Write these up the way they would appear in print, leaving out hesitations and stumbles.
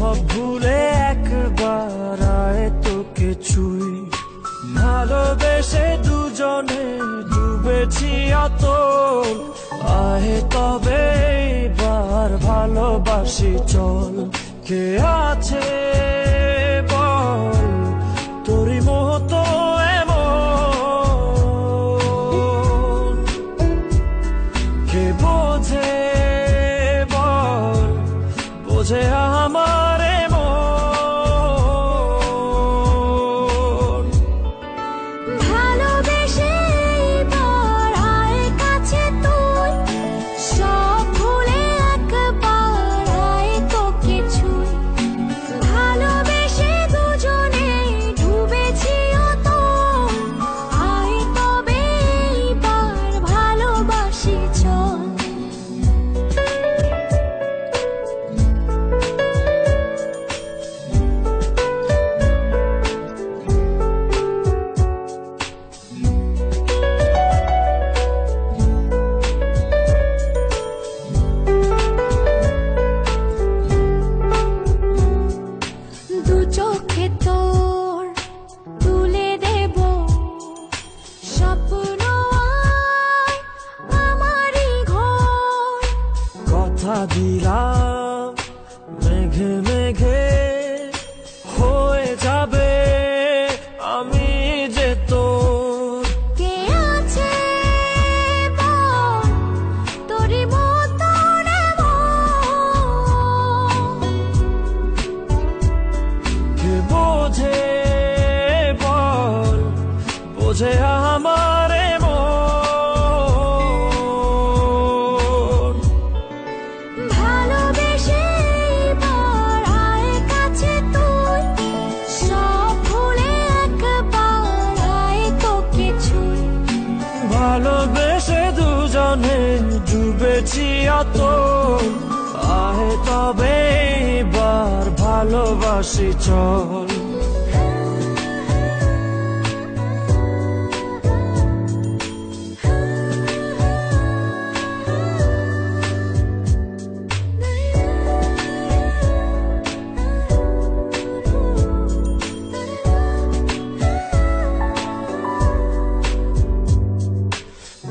সব ভুলে একবার আয় তোকে ছুঁই। ভালোবেসে দুজনে ডুবেছি অতল, আয় তবে এবার ভালোবাসি চল। কে আছে বল তোরই মতো এমন, কে বোঝে বল বোঝে আমার মন। ভালোবেসে এবার আয় কাছে তুই, সব ভুলে একবার আয় তোকে ছুঁই। ভালোবেসে দুজনে ডুবেছি অতল, আয় তবে এবার ভালোবাসি চল। দু চোখে তোর তুলে দেব স্বপ্ন, আয় আমারই ঘর। কথা দিলাম মেঘে মেঘে হয়ে যাবে আমি যে তোর। কে আছে বল তোরই মতো কে বোঝে বল বোঝে আমার মন। ভালোবেসে এবার আয় কাছে তুই, সব ভুলে একবার আয় তোকে ছুঁই। ভালোবেসে দুজনে ডুবেছি অতল, আয় তবে এবার ভালোবাসি চল।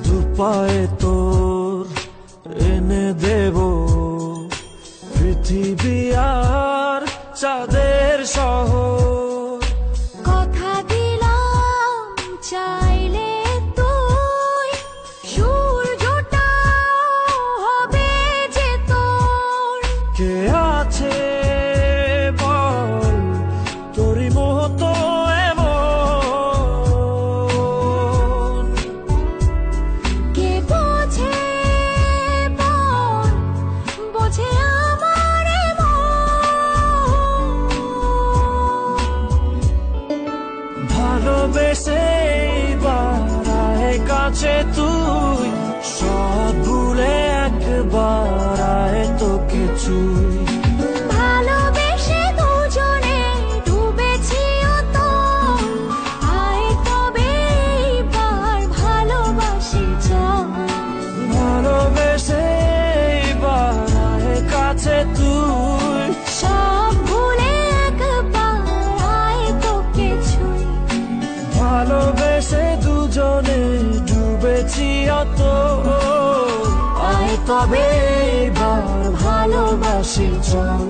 দুপায়ে তোর এনে দেব পৃথিবী আর চাঁদের শহর। কথা দিলাম চাইলে তুই সূর্যটাও হবে যে তোর। কে আছে বল তোরই মতো এমন, কে বোঝে বল বোঝে আমার মন। ভালোবেসে এবার আয় কাছে তুই, সব ভুলে একবার আয় তোকে ছুঁই। ভালোবেসে দুজনে ডুবেছি অতল, আয় তবে এবার ভালোবাসি চল। ভালোবেসে এবার আয় কাছে তুই, সব ভুলে একবার আয় তোকে ছুঁই। ভালোবেসে দুজনে ডুবেছি অতল, আয় তবে এবার ভালোবাসি চল।